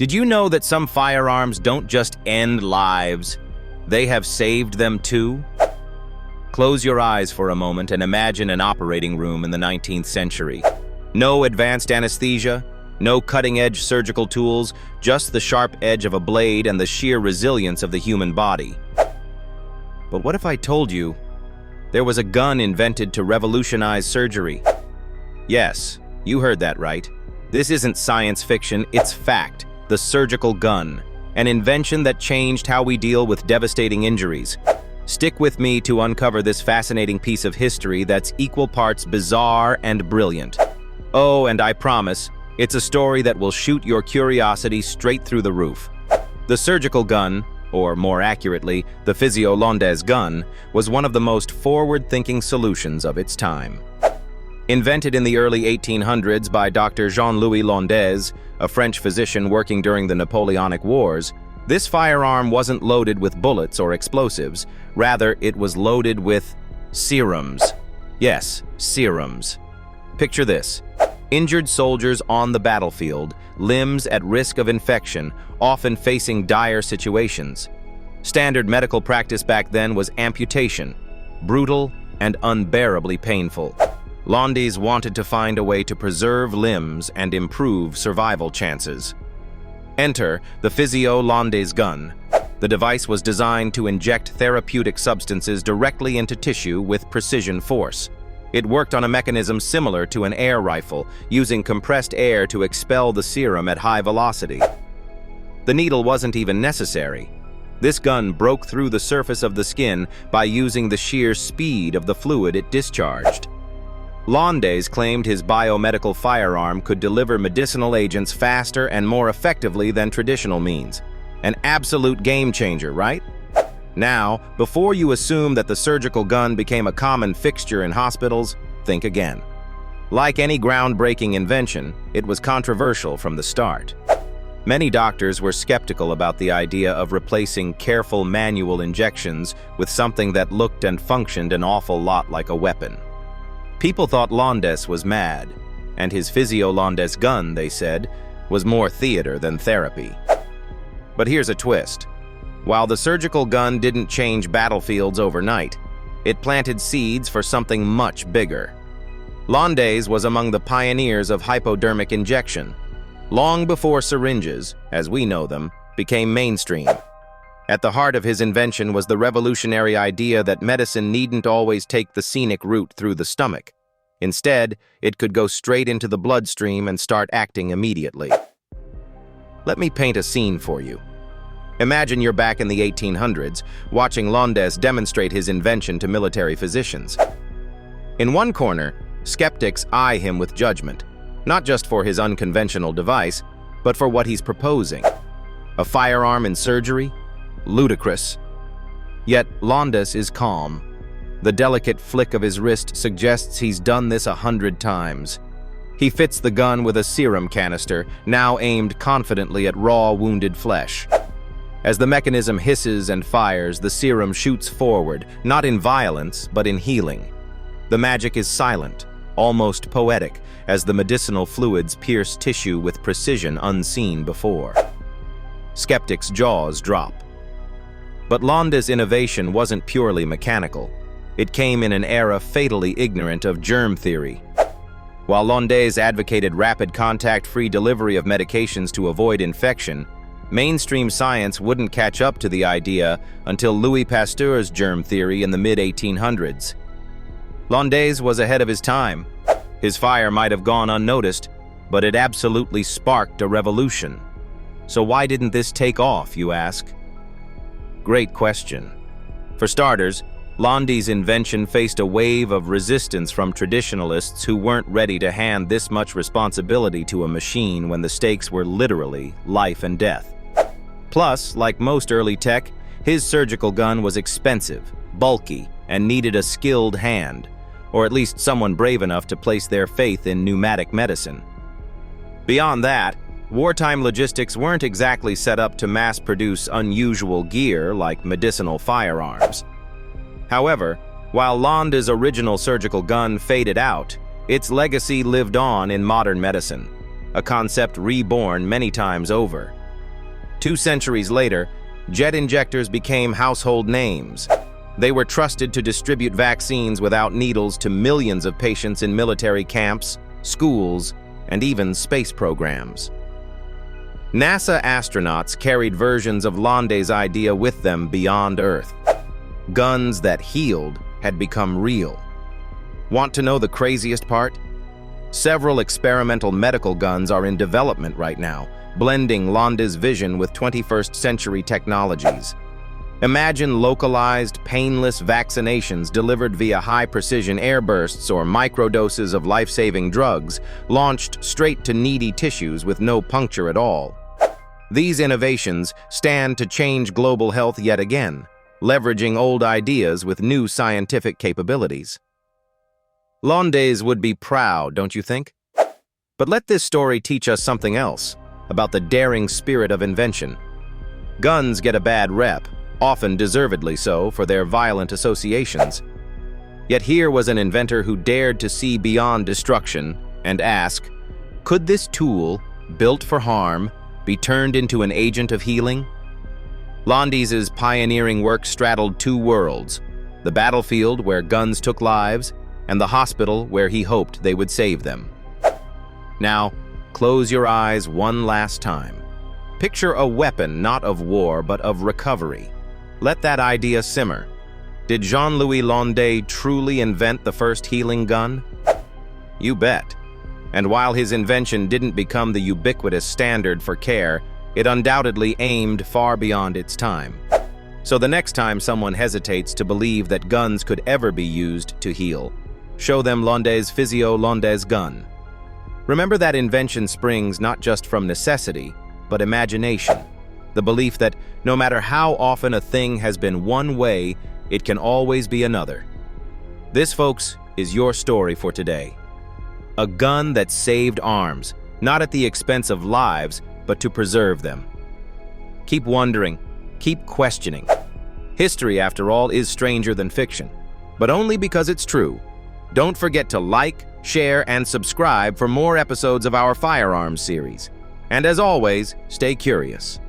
Did you know that some firearms don't just end lives? They have saved them too? Close your eyes for a moment and imagine an operating room in the 19th century. No advanced anesthesia, no cutting-edge surgical tools, just the sharp edge of a blade and the sheer resilience of the human body. But what if I told you there was a gun invented to revolutionize surgery? Yes, you heard that right. This isn't science fiction, it's fact. The surgical gun, an invention that changed how we deal with devastating injuries. Stick with me to uncover this fascinating piece of history that's equal parts bizarre and brilliant. Oh, and I promise, it's a story that will shoot your curiosity straight through the roof. The surgical gun, or more accurately, the Physio-Londaise gun, was one of the most forward-thinking solutions of its time. Invented in the early 1800s by Dr. Jean-Louis Londaise, a French physician working during the Napoleonic Wars, this firearm wasn't loaded with bullets or explosives. Rather, it was loaded with serums. Yes, serums. Picture this. Injured soldiers on the battlefield, limbs at risk of infection, often facing dire situations. Standard medical practice back then was amputation, brutal and unbearably painful. Londaise wanted to find a way to preserve limbs and improve survival chances. Enter the Physio-Londaise gun. The device was designed to inject therapeutic substances directly into tissue with precision force. It worked on a mechanism similar to an air rifle, using compressed air to expel the serum at high velocity. The needle wasn't even necessary. This gun broke through the surface of the skin by using the sheer speed of the fluid it discharged. Londaise claimed his biomedical firearm could deliver medicinal agents faster and more effectively than traditional means. An absolute game changer, right? Now, before you assume that the surgical gun became a common fixture in hospitals, think again. Like any groundbreaking invention, it was controversial from the start. Many doctors were skeptical about the idea of replacing careful manual injections with something that looked and functioned an awful lot like a weapon. People thought Londaise was mad, and his Physio-Londaise gun, they said, was more theater than therapy. But here's a twist. While the surgical gun didn't change battlefields overnight, it planted seeds for something much bigger. Londaise was among the pioneers of hypodermic injection, long before syringes, as we know them, became mainstream. At the heart of his invention was the revolutionary idea that medicine needn't always take the scenic route through the stomach. Instead, it could go straight into the bloodstream and start acting immediately. Let me paint a scene for you. Imagine you're back in the 1800s, watching Londaise demonstrate his invention to military physicians. In one corner, skeptics eye him with judgment, not just for his unconventional device, but for what he's proposing. A firearm in surgery? Ludicrous. Yet Londaise is calm. The delicate flick of his wrist suggests he's done this 100 times. He fits the gun with a serum canister, now aimed confidently at raw, wounded flesh. As the mechanism hisses and fires, the serum shoots forward, not in violence, but in healing. The magic is silent, almost poetic, as the medicinal fluids pierce tissue with precision unseen before. Skeptics' jaws drop. But Londaise' innovation wasn't purely mechanical. It came in an era fatally ignorant of germ theory. While Londaise advocated rapid contact-free delivery of medications to avoid infection, mainstream science wouldn't catch up to the idea until Louis Pasteur's germ theory in the mid-1800s. Londaise was ahead of his time. His fire might have gone unnoticed, but it absolutely sparked a revolution. So why didn't this take off, you ask? Great question. For starters, Londaise' invention faced a wave of resistance from traditionalists who weren't ready to hand this much responsibility to a machine when the stakes were literally life and death. Plus, like most early tech, his surgical gun was expensive, bulky, and needed a skilled hand, or at least someone brave enough to place their faith in pneumatic medicine. Beyond that, wartime logistics weren't exactly set up to mass-produce unusual gear like medicinal firearms. However, while Londaise' original surgical gun faded out, its legacy lived on in modern medicine, a concept reborn many times over. 2 centuries later, jet injectors became household names. They were trusted to distribute vaccines without needles to millions of patients in military camps, schools, and even space programs. NASA astronauts carried versions of Lande's idea with them beyond Earth. Guns that healed had become real. Want to know the craziest part? Several experimental medical guns are in development right now, blending Lande's vision with 21st century technologies. Imagine localized, painless vaccinations delivered via high-precision airbursts or microdoses of life-saving drugs, launched straight to needy tissues with no puncture at all. These innovations stand to change global health yet again, leveraging old ideas with new scientific capabilities. Landes would be proud, don't you think? But let this story teach us something else about the daring spirit of invention. Guns get a bad rep, often deservedly so for their violent associations. Yet here was an inventor who dared to see beyond destruction and ask, could this tool, built for harm, be turned into an agent of healing? Landes's pioneering work straddled 2 worlds, the battlefield where guns took lives, and the hospital where he hoped they would save them. Now, close your eyes one last time. Picture a weapon not of war but of recovery. Let that idea simmer. Did Jean-Louis Landes truly invent the first healing gun? You bet. And while his invention didn't become the ubiquitous standard for care, it undoubtedly aimed far beyond its time. So the next time someone hesitates to believe that guns could ever be used to heal, show them Landes' Landes gun. Remember that invention springs not just from necessity, but imagination. The belief that no matter how often a thing has been one way, it can always be another. This, folks, is your story for today. A gun that saved arms, not at the expense of lives, but to preserve them. Keep wondering, keep questioning. History, after all, is stranger than fiction, but only because it's true. Don't forget to like, share, and subscribe for more episodes of our Firearms series. And as always, stay curious.